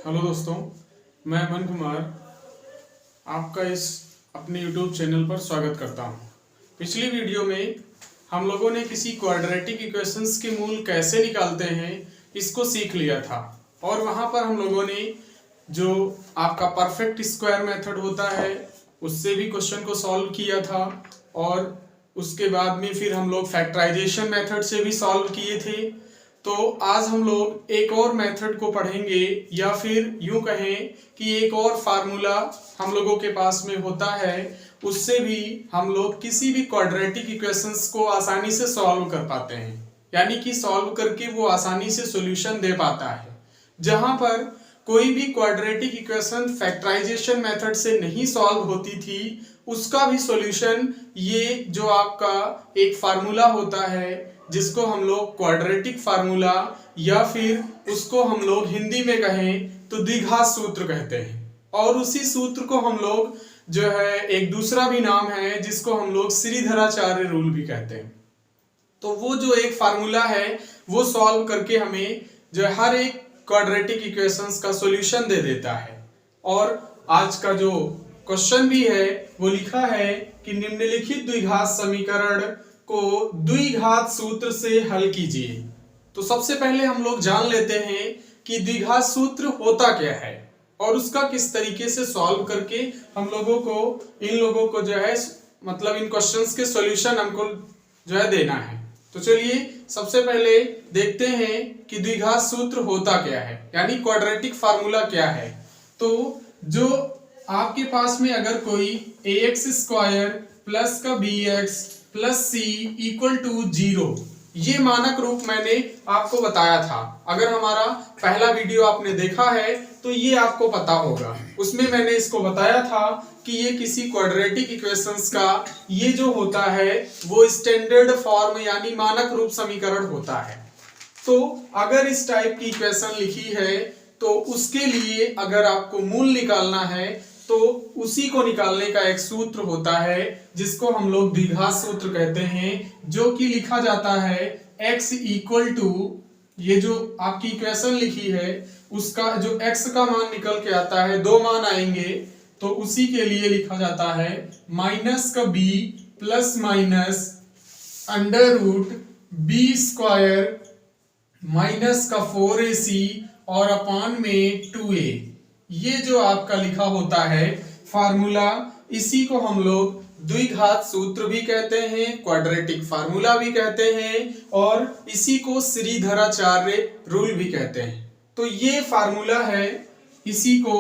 Hello दोस्तों, मैं अमन कुमार आपका इस अपने YouTube चैनल पर स्वागत करता हूं। पिछली वीडियो में हम लोगों ने किसी क्वाड्रेटिक इक्वेशंस के मूल कैसे निकालते हैं इसको सीख लिया था और वहां पर हम लोगों ने जो आपका परफेक्ट स्क्वायर मेथड होता है उससे भी क्वेश्चन को सॉल्व किया था और उसके बाद में फिर हम लोग फैक्टराइजेशन मेथड से भी सॉल्व किए थे। तो आज हम लोग एक और मेथड को पढ़ेंगे या फिर यूं कहें कि एक और फार्मूला हम लोगों के पास में होता है, उससे भी हम लोग किसी भी क्वाड्रेटिक इक्वेशंस को आसानी से सॉल्व कर पाते हैं, यानी कि सॉल्व करके वो आसानी से सॉल्यूशन दे पाता है। जहां पर कोई भी क्वाड्रेटिक इक्वेशन फैक्टराइजेशन मेथड से नहीं सॉल्व होती थी, उसका भी सॉल्यूशन ये जो आपका एक फार्मूला होता है जिसको हम लोग क्वाड्रेटिक फार्मूला या फिर उसको हम लोग हिंदी में कहें तो द्विघात सूत्र कहते हैं। और उसी सूत्र को हम लोग जो है एक दूसरा भी नाम है जिसको हम लोग श्रीधराचार्य रूल भी कहते हैं। तो वो जो एक फार्मूला है वो सॉल्व करके हमें जो हर एक क्वाड्रेटिक इक्वेशंस का सॉल्यूशन दे देता है। और आज का जो क्वेश्चन भी है वो लिखा है कि निम्नलिखित द्विघात समीकरण को द्विघात सूत्र से हल कीजिए। तो सबसे पहले हम लोग जान लेते हैं कि द्विघात सूत्र होता क्या है और उसका किस तरीके से सॉल्व करके हम लोगों को इन लोगों को जो है मतलब इन क्वेश्चंस के सॉल्यूशन हमको जो है देना है। तो चलिए सबसे पहले देखते हैं कि द्विघात सूत्र होता क्या है, यानी क्वाड्रेटिक फार्मूला क्या है। तो जो आपके पास में अगर कोई ax स्क्वायर प्लस का bx plus C equal to 0, ये मानक रूप मैंने आपको बताया था। अगर हमारा पहला वीडियो आपने देखा है तो ये आपको पता होगा, उसमें मैंने इसको बताया था कि ये किसी क्वाड्रेटिक इक्वेशंस का ये जो होता है वो स्टैंडर्ड फॉर्म यानी मानक रूप समीकरण होता है। तो अगर इस टाइप की इक्वेशन लिखी है तो उसके लिए अगर आपको मूल निकालना है तो उसी को निकालने का एक सूत्र होता है जिसको हम लोग द्विघात सूत्र कहते हैं, जो कि लिखा जाता है x इक्वल टू ये जो आपकी इक्वेशन लिखी है उसका जो x का मान निकल के आता है, दो मान आएंगे तो उसी के लिए लिखा जाता है माइनस का b plus minus under root B square minus का 4ac और अपान में 2a। ये जो आपका लिखा होता है फार्मूला, इसी को हम लोग द्विघात सूत्र भी कहते हैं, क्वाड्रेटिक फार्मूला भी कहते हैं और इसी को श्रीधराचार्य रूल भी कहते हैं। तो ये फार्मूला है, इसी को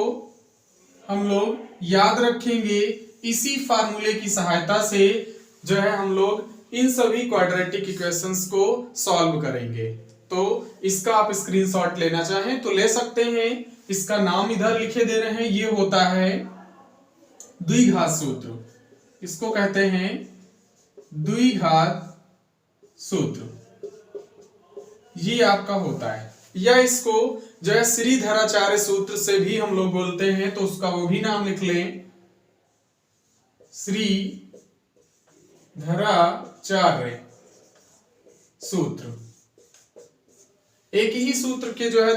हम लोग याद रखेंगे। इसी फार्मूले की सहायता से जो है हम लोग इन सभी क्वाड्रेटिक इक्वेशंस को सॉल्व करेंगे। तो इसका आप स्क्रीनशॉट लेना चाहें तो ले सकते हैं, इसका नाम इधर लिखे दे रहे हैं, ये होता है द्विघात सूत्र, इसको कहते हैं द्विघात सूत्र, ये आपका होता है। या इसको जो है श्रीधराचार्य सूत्र से भी हम लोग बोलते हैं, तो उसका वो भी नाम लिख लें, श्रीधराचार्य सूत्र। एक ही सूत्र के जो है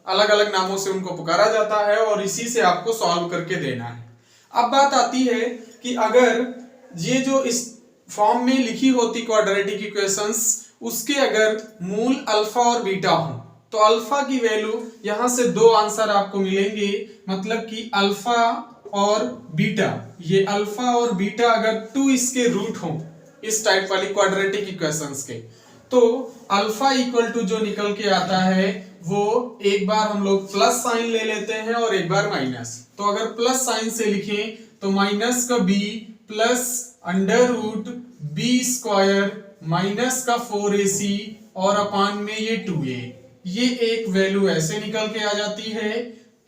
अलग अलग नामों से उनको पुकारा जाता है और इसी से आपको सॉल्व करके देना है। अब बात आती है कि अगर ये जो इस फॉर्म में लिखी होती क्वाड्रेटिक इक्वेशंस उसके अगर मूल अल्फा और बीटा हो तो अल्फा की वैल्यू यहां से दो आंसर आपको मिलेंगे, मतलब कि अल्फा और बीटा, ये अल्फा और बीटा अगर 2 इसके रूट हो इस टाइप वाली क्वाड्रेटिक इक्वेशंस के, तो अल्फा इक्वल टू जो निकल के आता है वो एक बार हम लोग प्लस साइन ले लेते हैं और एक बार माइनस। तो अगर प्लस साइन से लिखें तो माइनस का b plus under root B square minus का 4ac और अपान में ये 2a, ये एक वैल्यू ऐसे निकल के आ जाती है,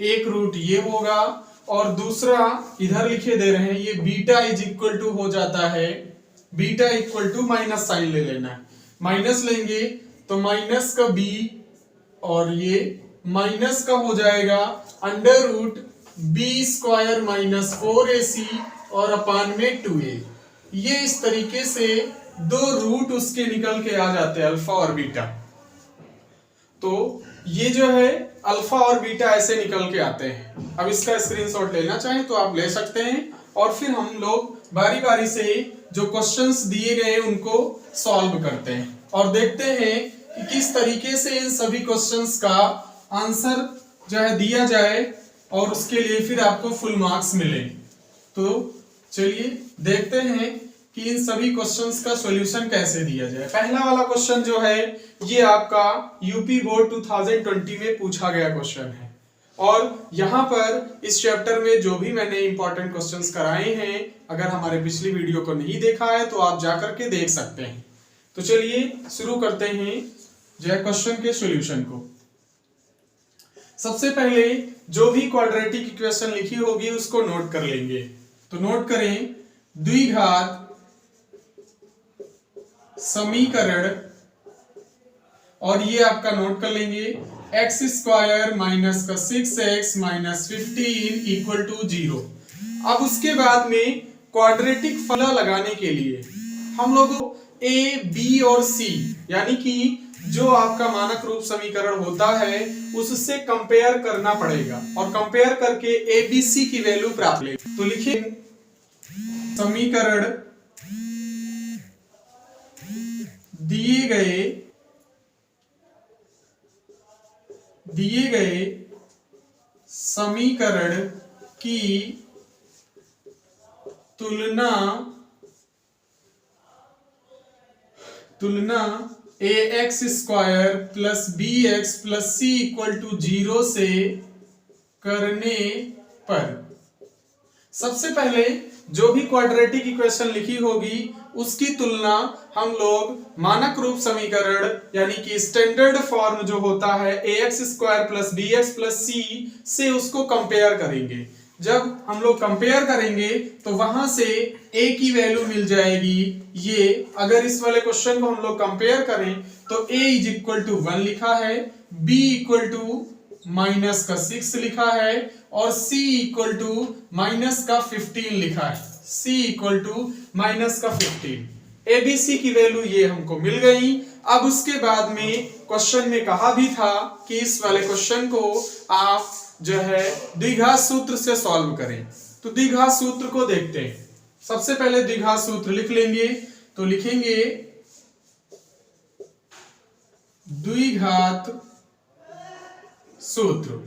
एक रूट ये होगा और दूसरा इधर लिखे दे रहे हैं ये बीटा इज इक्वल टू हो जाता है, beta equal to minus sign ले लेना है, माइनस लेंगे तो माइनस का b और ये माइनस का हो जाएगा under root B square minus 4ac और अपान में 2a। ये इस तरीके से दो रूट उसके निकल के आ जाते हैं अल्फा और बीटा। तो ये जो है अल्फा और बीटा ऐसे निकल के आते हैं। अब इसका स्क्रीनशॉट लेना चाहें तो आप ले सकते हैं और फिर हम लोग बारी बारी से जो क्वेश्चंस दिए गए उनको सॉल्व करते हैं और देखते हैं कि किस तरीके से इन सभी क्वेश्चंस का आंसर जो है दिया जाए और उसके लिए फिर आपको फुल मार्क्स मिले। तो चलिए देखते हैं कि इन सभी क्वेश्चंस का सॉल्यूशन कैसे दिया जाए। पहला वाला क्वेश्चन जो है ये आपका यूपी बोर्ड 2020 में पूछा गया क्वेश्चन है और यहाँ पर इस चैप्टर में जो भी मैंने इंपॉर्टेंट क्वेश्चंस कराए हैं, अगर हमारे पिछली वीडियो को नहीं देखा है तो आप जाकर के देख सकते हैं। तो चलिए शुरू करते हैं जो है क्वेश्चन के सॉल्यूशन को। सबसे पहले जो भी क्वाड्रेटिक इक्वेशन लिखी होगी उसको नोट कर लेंगे। तो नोट करें, द्विघात समीकरण, और ये आपका नोट कर लेंगे एक्स स्क्वायर माइनस का 6x माइनस 15 इक्वल टू 0। अब उसके बाद में क्वाड्रेटिक फॉर्मूला लगाने के लिए हम लोग ए बी और सी यानी कि जो आपका मानक रूप समीकरण होता है उससे कंपेयर करना पड़ेगा और कंपेयर करके ए बी सी की वैल्यू प्राप्त ले। तो लिखिए समीकरण दिए गए समीकरण की तुलना a x square plus b x plus C equal to 0 से करने पर सबसे पहले जो भी क्वाड्रेटिक इक्वेशन लिखी होगी उसकी तुलना हम लोग मानक रूप समीकरण यानी कि स्टैंडर्ड फॉर्म जो होता है a x square plus b x plus c से उसको कंपेयर करेंगे। जब हम लोग कंपेयर करेंगे तो वहां से a की वैल्यू मिल जाएगी ये। अगर इस वाले क्वेश्चन को हम लोग कंपेयर करें तो a इज इक्वल टू 1 लिखा है, b इक्वल टू माइनस का 6 लिखा है और c इक्वल टू माइनस का 15 लिखा है। c इक्वल टू माइनस का 15 abc की वैल्यू ये हमको मिल गई। अब उसके बाद में क्वेश्चन में कहा भी था कि इस वाले क्वेश्चन को आप जो है द्विघात सूत्र से सॉल्व करें। तो द्विघात सूत्र को देखते हैं। सबसे पहले द्विघात सूत्र लिख लेंगे। तो लिखेंगे द्विघात सूत्र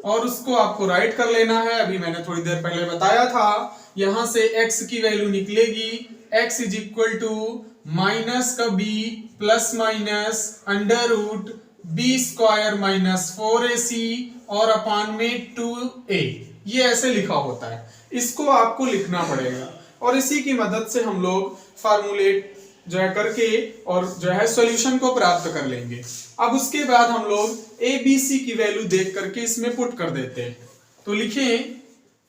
और उसको आपको राइट कर लेना है। अभी मैंने थोड़ी देर पहले बताया था, यहां से x की वैल्यू निकलेगी x is equal to minus का b plus minus under root B square minus 4ac और अपान में 2a। ये ऐसे लिखा होता है, इसको आपको लिखना पड़ेगा और इसी की मदद से हम लोग फार्मूलेट जो है करके और जो है सॉल्यूशन को प्राप्त कर लेंगे। अब उसके बाद हम लोग ए बी सी की वैल्यू देख करके इसमें पुट कर देते हैं। तो लिखें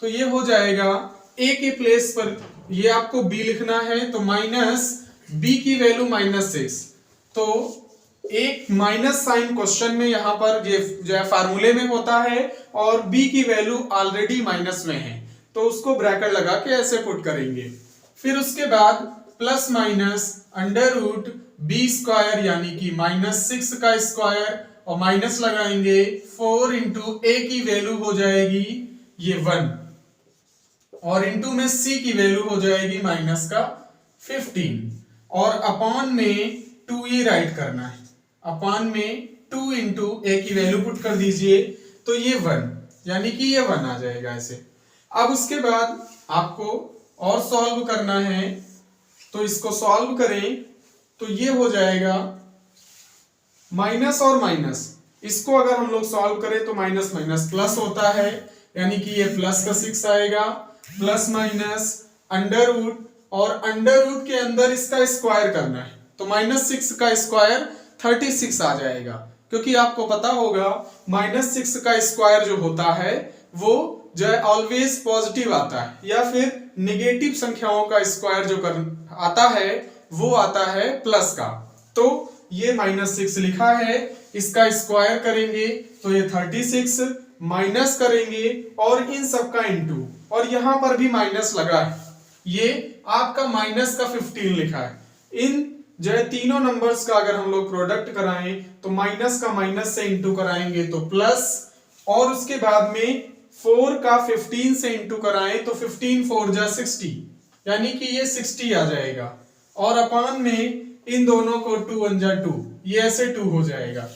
तो ये हो जाएगा a के प्लेस पर ये आपको b लिखना है तो माइनस b की वैल्यू माइनस 6। तो एक माइनस साइन क्वेश्चन में यहाँ पर ये जो है फार्मूले में होता है और b की वैल्यू ऑलरेडी माइनस में है तो उसको ब्रैकेट लगा के ऐसे पुट करेंगे। फिर उसके बाद plus minus under root B square यानी कि माइनस 6 का स्क्वायर और माइनस लगाएंगे 4 इंटू ए की वैल्यू हो जाएगी ये 1 और इंटू में c की वैल्यू हो जाएगी माइनस का 15 और अपान में 2e राइट करना है। अपान में 2 इंटू ए की वैल्यू पुट कर दीजिए तो ये 1 यानी कि ये 1 आ जाएगा ऐसे। अब उसके बाद आपको और सॉल्व करना है तो इसको सॉल्व करें तो ये हो जाएगा माइनस और माइनस, इसको अगर हम लोग सॉल्व करें तो माइनस माइनस प्लस होता है यानी कि ये प्लस का 6 आएगा प्लस माइनस अंडर रूट और अंडर रूट के अंदर इसका स्क्वायर करना है तो माइनस 6 का स्क्वायर 36 आ जाएगा क्योंकि आपको पता होगा माइनस 6 का स्क्वायर जो होता है वो जो है ऑलवेज पॉजिटिव आता है या फिर नेगेटिव संख्याओं का स्क्वायर जो आता है वो आता है प्लस का। तो ये माइनस 6 लिखा है, इसका स्क्वायर करेंगे तो ये 36 माइनस करेंगे और इन सब का इंटू और यहां पर भी माइनस लगा है, ये आपका माइनस का 15 लिखा है। इन जो है तीनों नंबर्स का अगर हम लोग प्रोडक्ट कराएं तो माइनस का माइनस से इंटू कराएंगे तो प्लस, और उसके बाद में 4 का 15 से इंटू कराएं तो 15 4 जा 60, यानी कि ये 60 आ जाएगा, और अपान में इन दोनों को 2 1 जा 2, ये ऐसे 2 हो जाएगा।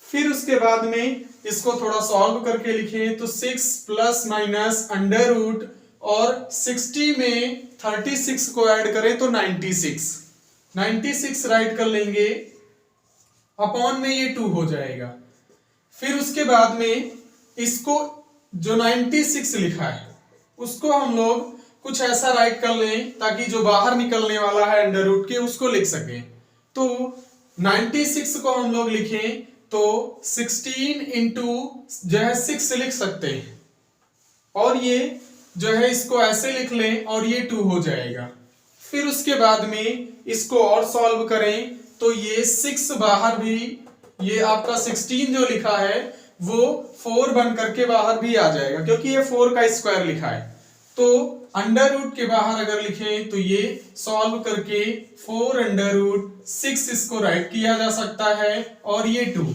फिर उसके बाद में इसको थोड़ा सॉल्व करके लिखें तो 6 प्लस माइनस अंडर रूट, और 60 में 36 को ऐड करें तो 96 राइट कर लेंगे, अपॉन में ये 2 हो जाएगा। फिर उसके बाद में इसको जो 96 लिखा है उसको हम लोग कुछ ऐसा राइट कर लें ताकि जो बाहर निकलने वाला है अंडर रूट के उसको लिख सकें। तो 96 को हम लोग लिखें तो 16 इंटू जो है 6 लिख सकते हैं, और ये जो है इसको ऐसे लिख लें और ये 2 हो जाएगा। फिर उसके बाद में इसको और सॉल्व करें तो ये 6 बाहर भी, ये आपका 16 जो लिखा है वो 4 बन करके बाहर भी आ जाएगा क्योंकि ये 4 का स्क्वायर लिखा है। तो अंडर रूट के बाहर अगर लिखें तो ये सॉल्व करके 4 अंडर रूट 6 इसको राइट किया जा सकता है, और ये 2।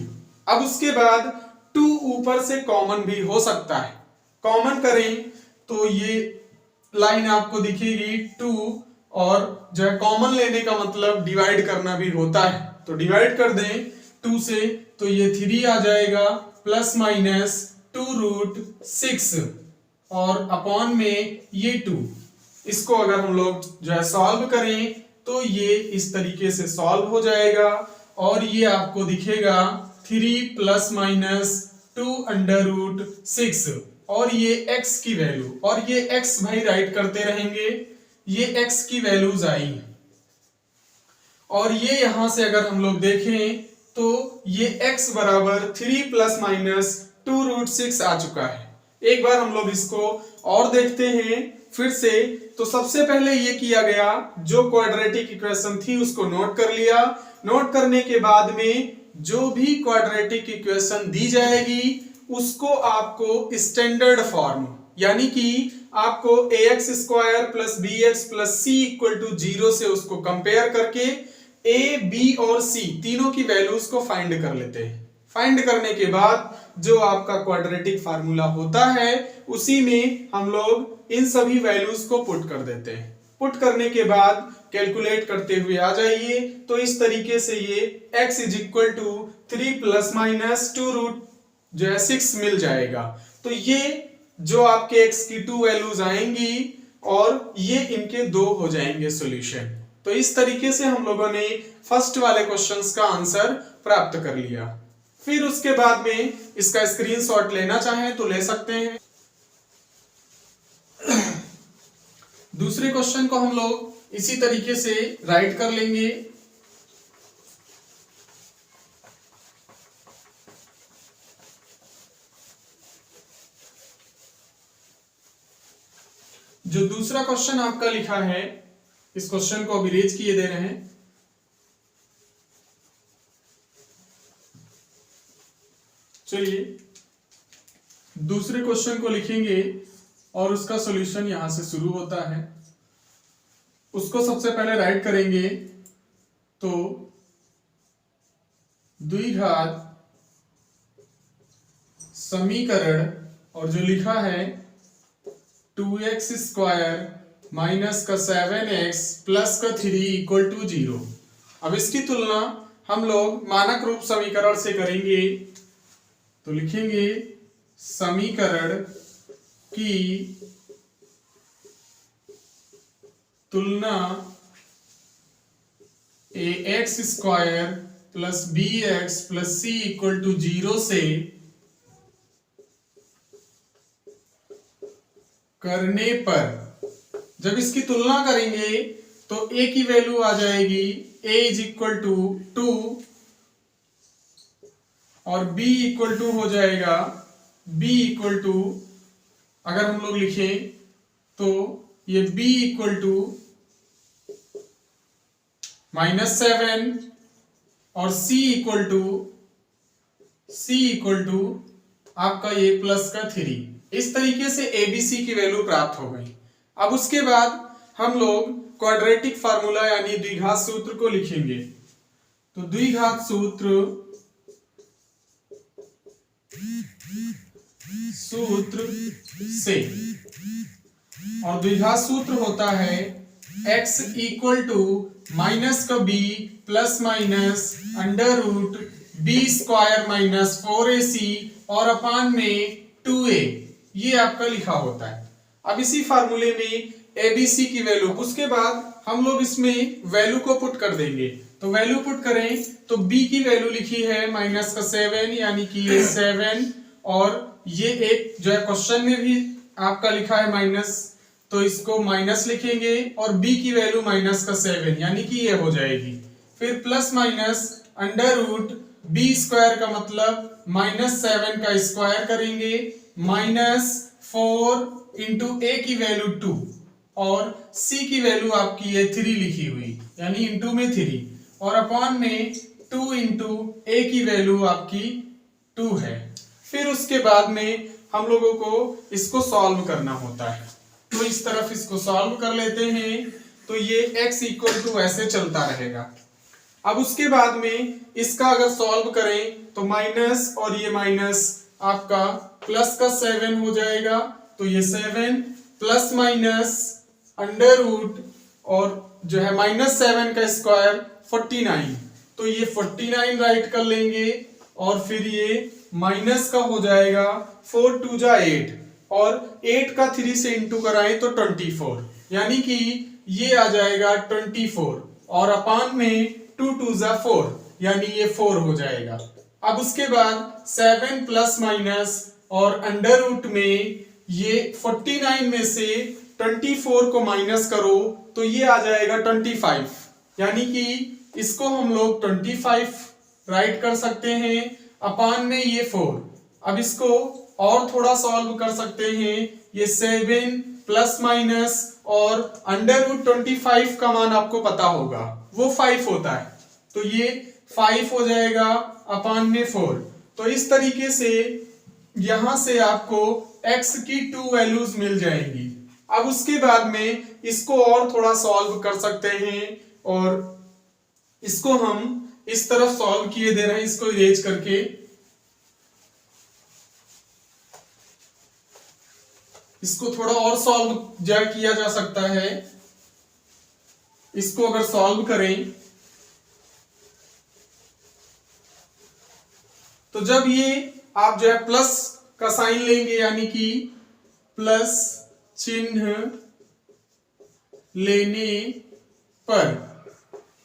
अब उसके बाद 2 ऊपर से कॉमन भी हो सकता है, कॉमन करें तो ये लाइन आपको दिखेगी 2, और जो है कॉमन लेने का मतलब डिवाइड करना भी होता है, तो डिवाइड कर दें 2 से तो ये 3 आ जाएगा, प्लस माइनस 2 रूट 6 और अपॉन में ये 2। इसको अगर हम लोग जो है सॉल्व करें तो ये इस तरीके से सॉल्व हो जाएगा, और ये आपको दिखेगा 3 प्लस माइनस 2 अंडर रूट 6, और ये x की वैल्यू, और ये x भाई राइट करते रहेंगे, ये x की वैल्यूज आई, और ये यहां से अगर हम लोग देखें तो ये x बराबर 3 प्लस माइनस 2 रूट 6 आ चुका है। एक बार हम लोग इसको और देखते हैं फिर से। तो सबसे पहले ये किया गया, जो क्वाड्रेटिक इक्वेशन थी उसको नोट कर लिया, नोट करने के बाद में जो भी क्वाड्रेटिक इक्वेशन दी जाएगी उसको आपको स्टैंडर्ड फॉर्म, यानी कि आपको ax square plus bx plus c equal to 0 से उसको कंपेयर करके a, b और c तीनों की वैल्यूज को फाइंड कर लेते हैं। फाइंड करने के बाद जो आपका क्वाड्रेटिक फार्मूला होता है उसी में हम लोग इन सभी वैल्यूज को पुट कर देते हैं। पुट करने के बाद कैलकुलेट करते हुए आ जाइए तो इस तरीके से ये x is equal to 3 plus minus 2 root जो है 6 मिल जाएगा। तो ये जो आपके x की 2 वैल्यूज आएंगी और ये इनके 2 हो जाएंगे सॉल्यूशन। तो इस तरीके से हम लोगों ने फर्स्ट वाले क्वेश्चंस का आंसर प्राप्त कर लिया। फिर उसके बाद में इसका स्क्रीनशॉट लेना चाहें तो ले सकते हैं। दूसरे क्वेश्चन को हम लोग इसी तरीके से राइट कर लेंगे। जो दूसरा क्वेश्चन आपका लिखा है, इस क्वेश्चन को अभी रेज किए दे रहे हैं। चलिए दूसरे क्वेश्चन को लिखेंगे और उसका सॉल्यूशन यहां से शुरू होता है। उसको सबसे पहले राइट करेंगे तो द्विघात समीकरण, और जो लिखा है 2x स्क्वायर माइनस का 7x प्लस का 3 इक्वल टू 0। अब इसकी तुलना हम लोग मानक रूप समीकरण से करेंगे तो लिखेंगे समीकरण की तुलना ax square plus bx plus c equal to 0 से करने पर, जब इसकी तुलना करेंगे तो a की वैल्यू आ जाएगी a इज इक्वल टू 2 और b इक्वल टू हो जाएगा b इक्वल टू, अगर हम लोग लिखें तो ये b इक्वल टू -7 और c इक्वल टू आपका ये प्लस का 3। इस तरीके से abc की वैल्यू प्राप्त हो गई। अब उसके बाद हम लोग क्वाड्रेटिक फार्मूला यानी द्विघात सूत्र को लिखेंगे। तो द्विघात सूत्र से, और द्विघात सूत्र होता है x इक्वल टू माइनस का b plus minus under root B square minus 4ac और अपान में 2a, ये आपका लिखा होता है। अब इसी फार्मूले में abc की वैल्यू, उसके बाद हम लोग इसमें वैल्यू को पुट कर देंगे। तो वैल्यू पुट करें तो b की वैल्यू लिखी है माइनस का 7, यानी कि ये 7, और ये एक जो है क्वेश्चन में भी आपका लिखा है माइनस, तो इसको माइनस लिखेंगे, और b की वैल्यू माइनस का 7 यानी कि ये हो जाएगी। फिर plus minus under root B square का मतलब माइनस 7 का स्क्वायर करेंगे, माइनस 4 इंटू ए की वैल्यू 2 और c की वैल्यू आपकी है 3 लिखी हुई, यानी इंटू में 3, और अपॉन में 2 इंटू ए की वैल्यू आपकी 2 है। फिर उसके बाद में हम लोगों को इसको सॉल्व करना होता है। तो इस तरफ इसको सॉल्व कर लेते हैं, तो ये x इक्वल टू ऐसे चलता रहेगा। अब उसके बाद में इसका अगर सॉल्व करें तो माइनस और ये माइनस आपका प्लस का 7 हो जाएगा, तो ये 7 प्लस माइनस अंडर रूट और जो है माइनस 7 का स्क्वायर 49, तो ये 49 राइट कर लेंगे, और फिर ये माइनस का हो जाएगा 4 2 जा 8, और 8 का 3 से इंटू कराएं तो 24, यानी कि ये आ जाएगा 24, और अपान में 2 2 जा 4, यानी ये 4 हो जाएगा। अब उसके बाद 7 प्लस माइनस और अंडर रूट में ये 49 में से 24 को माइनस करो तो ये आ जाएगा 25, यानी कि इसको हम लोग 25 राइट कर सकते हैं, अपान में ये 4। अब इसको और थोड़ा सॉल्व कर सकते हैं, ये 7 प्लस माइनस और अंडर रूट 25 का मान आपको पता होगा वो 5 होता है, तो ये 5 हो जाएगा अपान में 4। तो इस तरीके से यहां से आपको x की 2 वैल्यूज मिल जाएंगी। अब उसके बाद में इसको और थोड़ा सॉल्व कर सकते हैं, और इसको हम इस तरफ सॉल्व किए दे रहे हैं, इसको इरेज करके। इसको थोड़ा और सॉल्व किया जा सकता है। इसको अगर सॉल्व करें तो जब ये आप जो है प्लस का साइन लेंगे, यानी कि प्लस चिन्ह लेने पर,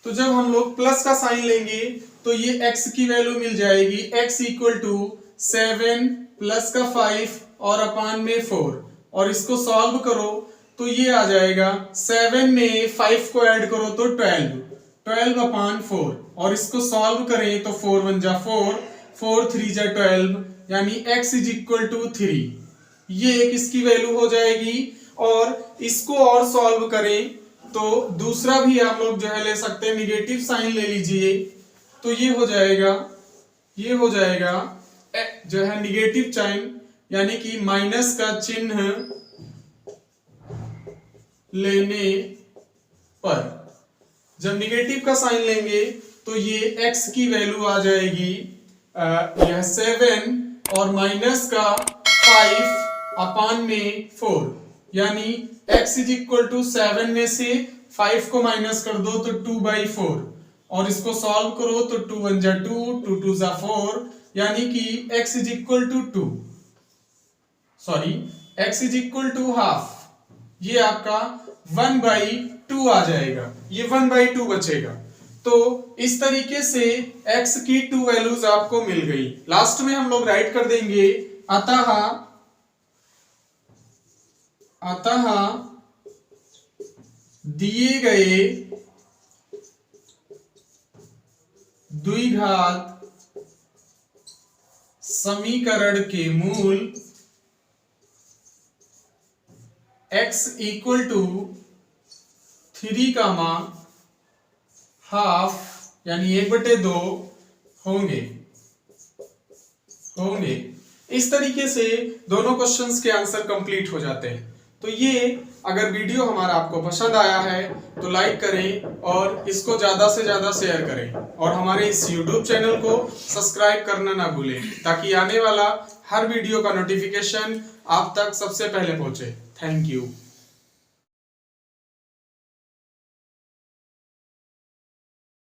तो जब हम लोग प्लस का साइन लेंगे तो ये x की वैल्यू मिल जाएगी, x इक्वल टू 7 प्लस का 5 और अपान में 4, और इसको सॉल्व करो तो ये आ जाएगा 7 में 5 को ऐड करो तो 12 अपान 4, और इसको सॉल्व करें तो 4 1 जा 4, 4 3 जा 12, यानी x इज इक्वल टू 3, ये एक इसकी वैल्यू हो जाएगी। और इसको और सॉल्व करें तो दूसरा भी आप लोग जो है ले सकते हैं, निगेटिव साइन ले लीजिए, तो ये हो जाएगा जो है निगेटिव साइन, यानी कि माइनस का चिन्ह लेने पर। जब निगेटिव का साइन लेंगे तो ये x की वैल्यू आ जाएगी यह 7 और माइनस का 5 अपान में 4, यानी x इज इक्वल टू 7 में से 5 को माइनस कर दो तो 2/4, और इसको सॉल्व करो तो 2 1 जा 2, 2 2 जा 4, यानी कि x is equal to 2, sorry x is equal to half, ये आपका 1/2 आ जाएगा, ये 1/2 बचेगा। तो इस तरीके से x की 2 वैल्यूज आपको मिल गई। लास्ट में हम लोग राइट कर देंगे अतः दिए गए द्विघात समीकरण के मूल x इक्वल टू 3 का मान हाफ यानी 1/2 होंगे। इस तरीके से दोनों क्वेश्चंस के आंसर कंप्लीट हो जाते हैं। तो ये अगर वीडियो हमारा आपको पसंद आया है तो लाइक करें और इसको ज़्यादा से ज़्यादा शेयर करें और हमारे इस YouTube चैनल को सब्सक्राइब करना ना भूलें ताकि आने वाला हर वीडियो का नोटिफिकेशन आप तक सबसे पहले पहुंचे। Thank you.